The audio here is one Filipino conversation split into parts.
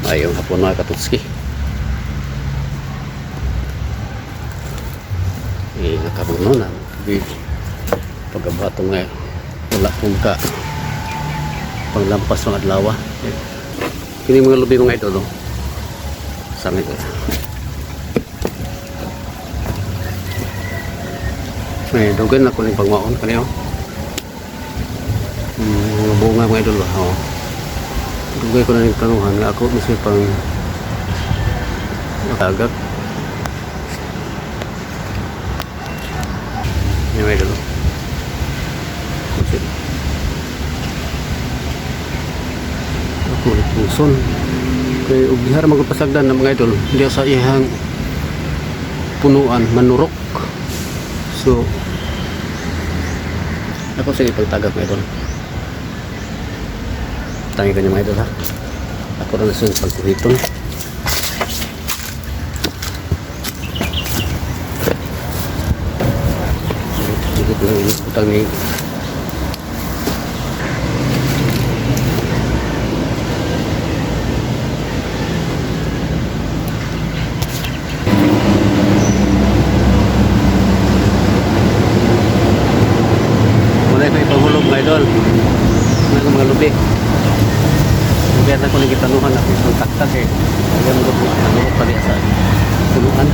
Ayong hapon mga katutski. Nakaroon na pagkabato nga wala kong ka panglampas ng adlaw. Kini mga lubi mga ito sangit may dugan ako ng pangwaon kaniyo mga bunga mga idol dugay ko na ng tanuhan nga ako mismo pang agak yung mga idol ako puson kay ubihar magpasagdan ng mga idol hindi sa ihang punuan manurok. So ako sige pagtagap mga idol tangi ka niya mga idol ha. Ako na nasun pagkuhiton higit na inis putang ni idol na mga lubi lubihan ako ng gitanuhan ako isang taktak ayan mo ko nanuot pali sa tuluhan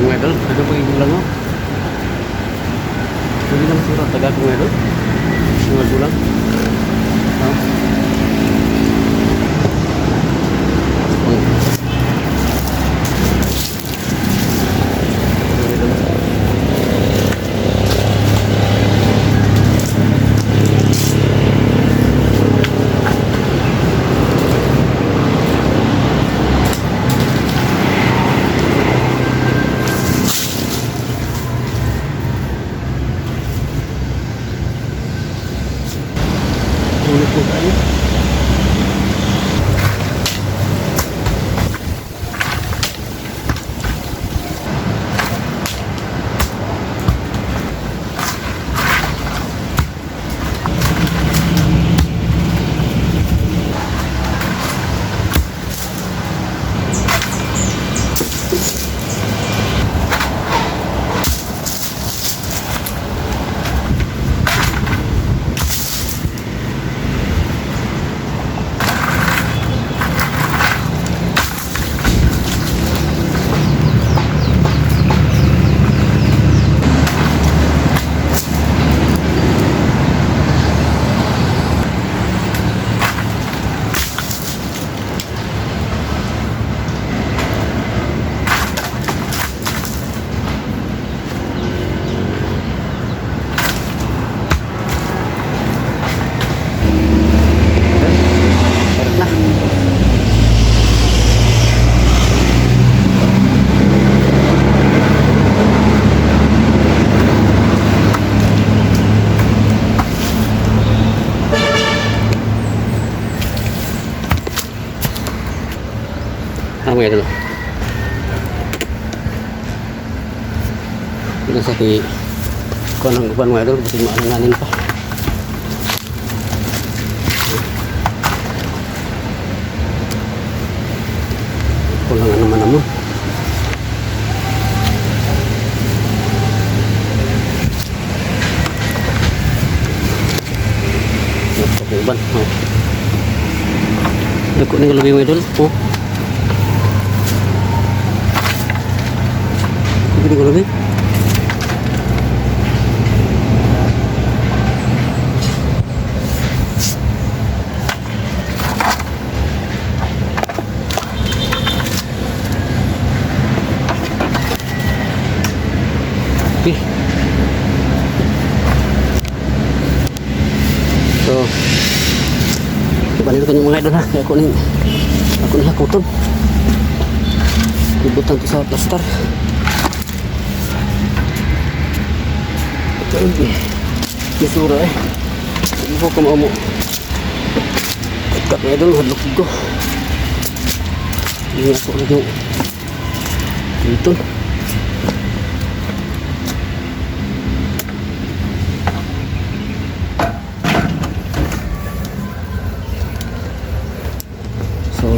mga idol, ada pang gulang mo. Hindi lang surat taga ko mga idol. Mga gulang. mga idol. Ito sa kay kuha ng uban mga idol. Kasi maalanganin pa. Kulang naman. Uban. Oh. Dako ni lebih medul. Oh. Ini ko lebih. So, balik ko yung mga idol ha. Kaya ako ni hakuton. Ibutan ko sa plaster. Ito yung misura eh. Hindi ko kumamo. Ikat na idol, hadlok ko. Hindi ako na yung dito. So,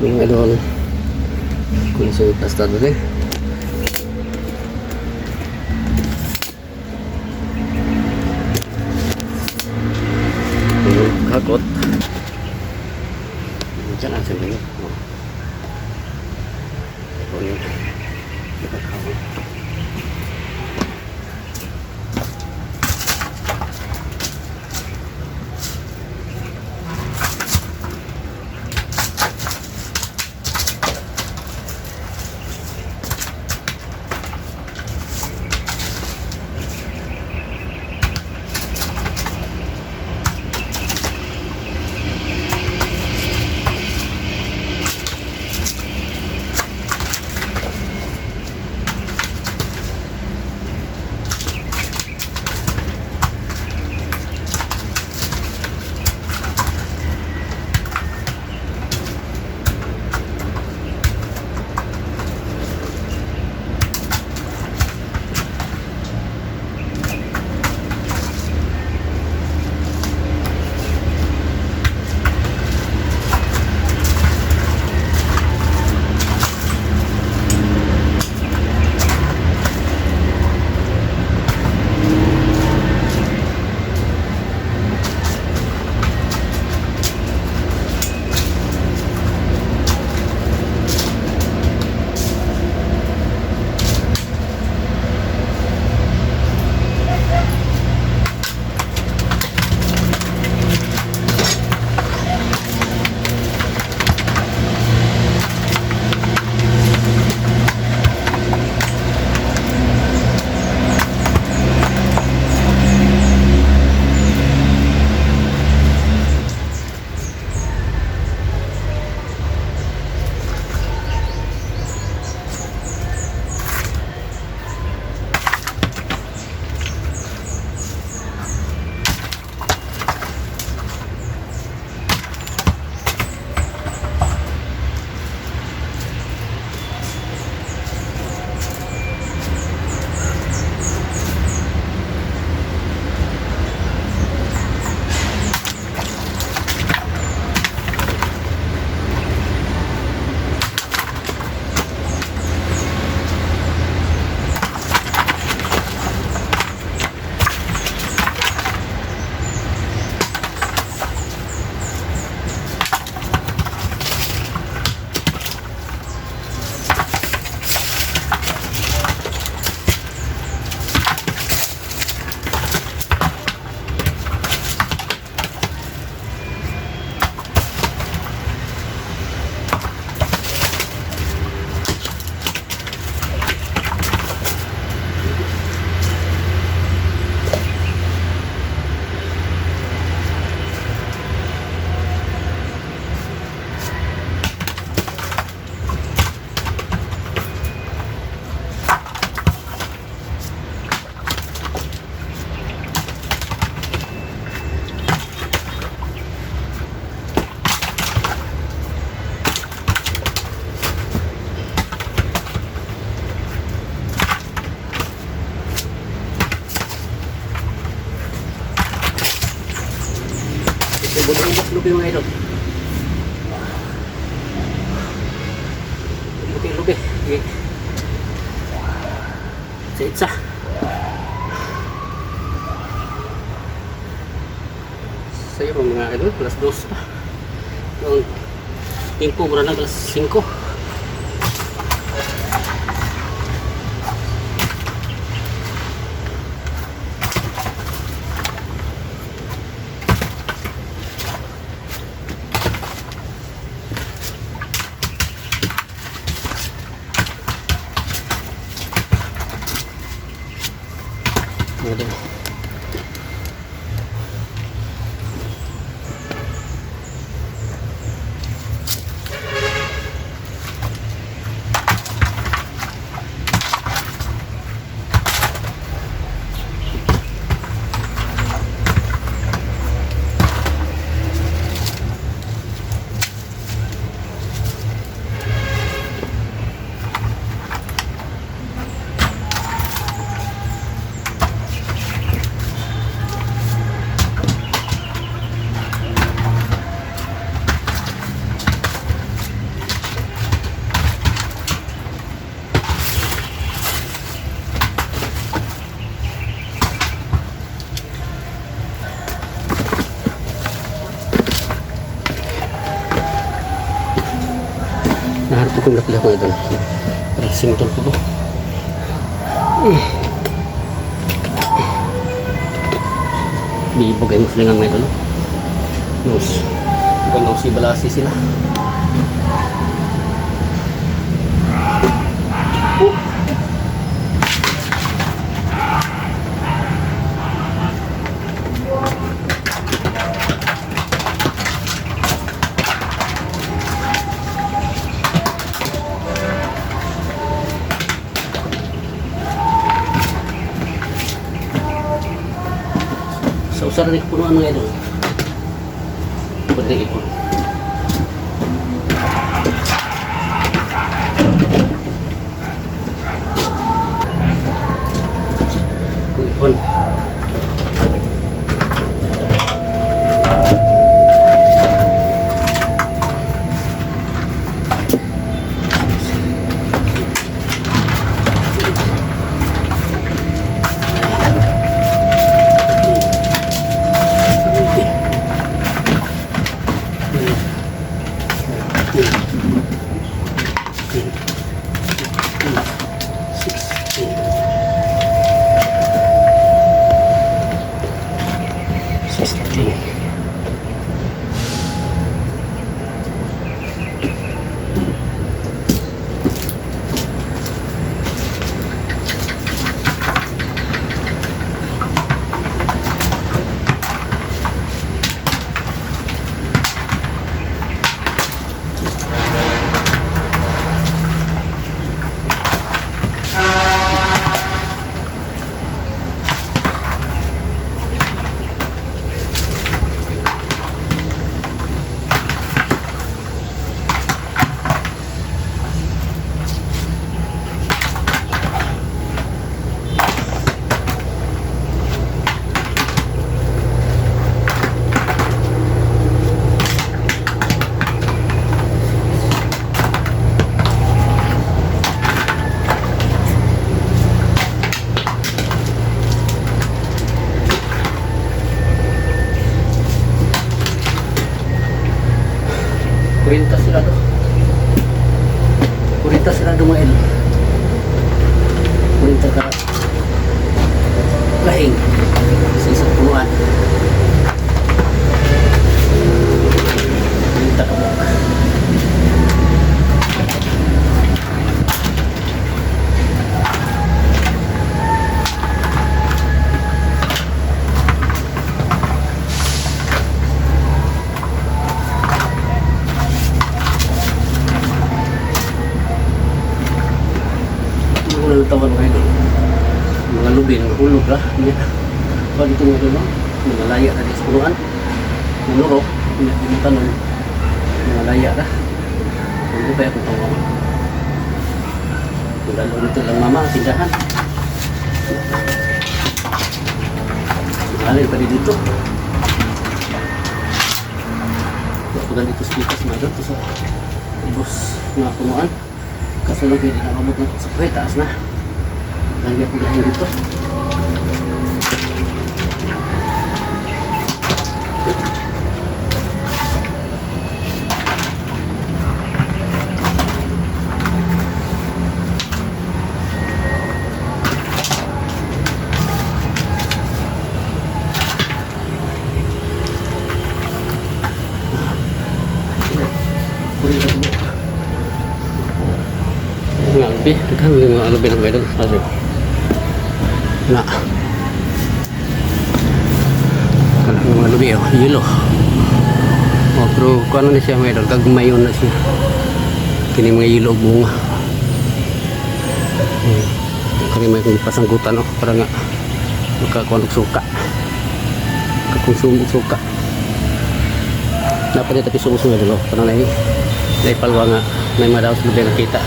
yung idol kung sa plaster dito eh. Hakot. Diyan ang sendiri. Oh, ini. Kita kawan. lubi mga idol. Lubi. Okay. Itsa. Saya mga idol, alas 2 pa. Yung tempo mura na alas 5. Aduh. Naharap ko yung lapila ko ito. Singtol ko po. Bibog ay muslingan may ito. Nos. Ganaw si balasi sila. Sa usara rin punuan mga idol. Pwede ipon. Ipon. Kurita sila dumail. Kurita ka lahing sa isang punuan. Kurita ka mo. Tawan mga idol, mga lubi ng hulog lah. Pag ito mga idol, mga laya na sa punuan, manurok, hindi tanong, mga laya na. Kung ba akong tawa mo? Kung lalo nito lang mama ang tindahan. Mahalin pa rin dito. ganito speakers mga idol. Ito sa ubos nga punuan. Kaso lang hindi na kamot na sa kuya. Taas na. Lagi ako dahil dito. Nga lubi, daghan mga lubi ng idol. Asik. Na. Kana mga lubi oh, yelo. Oh, pero kuno ni siya mga idol, gagmayon na siya. Kini mga yelo ug bunga. Kani may pasanggutan oh, para nga makakuha og suka. Kakonsumo og suka. Dapat tapi sumo-sumo dulu, karena ini dari palwa nga may mga daw sa lubi nakita.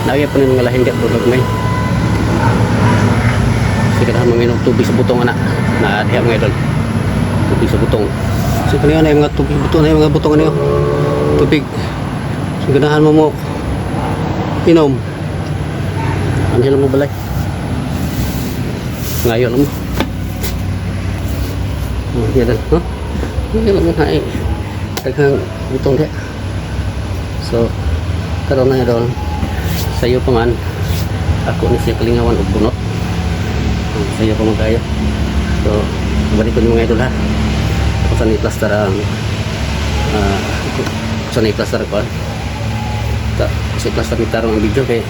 Lagi pa ni mga lahing gat bulog may. Sigurahan mga inom tubig sa butong anak. Na diha mga idol. Tubig sa butong. So kaniya na yung mga tubig butong na yung mga butong niyo. Tubig. Sigurahan mo inom. Ano lang mo balay? Ngayon mo. Oh, yan dan, no? Ngayon mo hai. Daghang butong dia. So karon na idol. Sayo pa man ako ni siya kalingawan og bunot. Sayo pa man kayo. So balik ko ni mga idol ha. Ako sa ni plaster ang sa ni plaster ko. Ta si plaster ni tarong ang video kay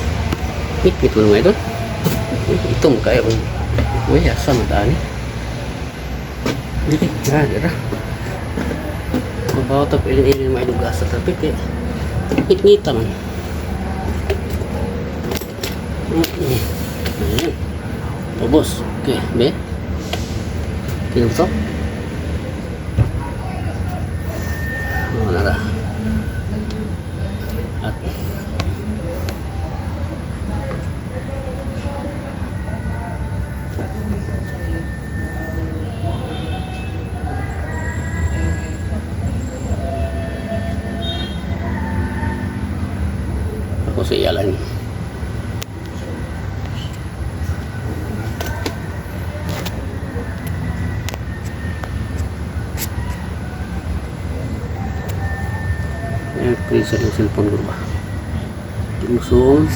hit ko mga idol. Ito mo kayo. Uy, asa man ta ni. Dili, dira. Bawa ta pilin-ilin mga idol gasa tapik kay hit-ngita man. Ayan. Ubos. Okay, be. Kinusok. Nara. At ako sa iyalan. Freezer yung cellphone ko ba? Timusong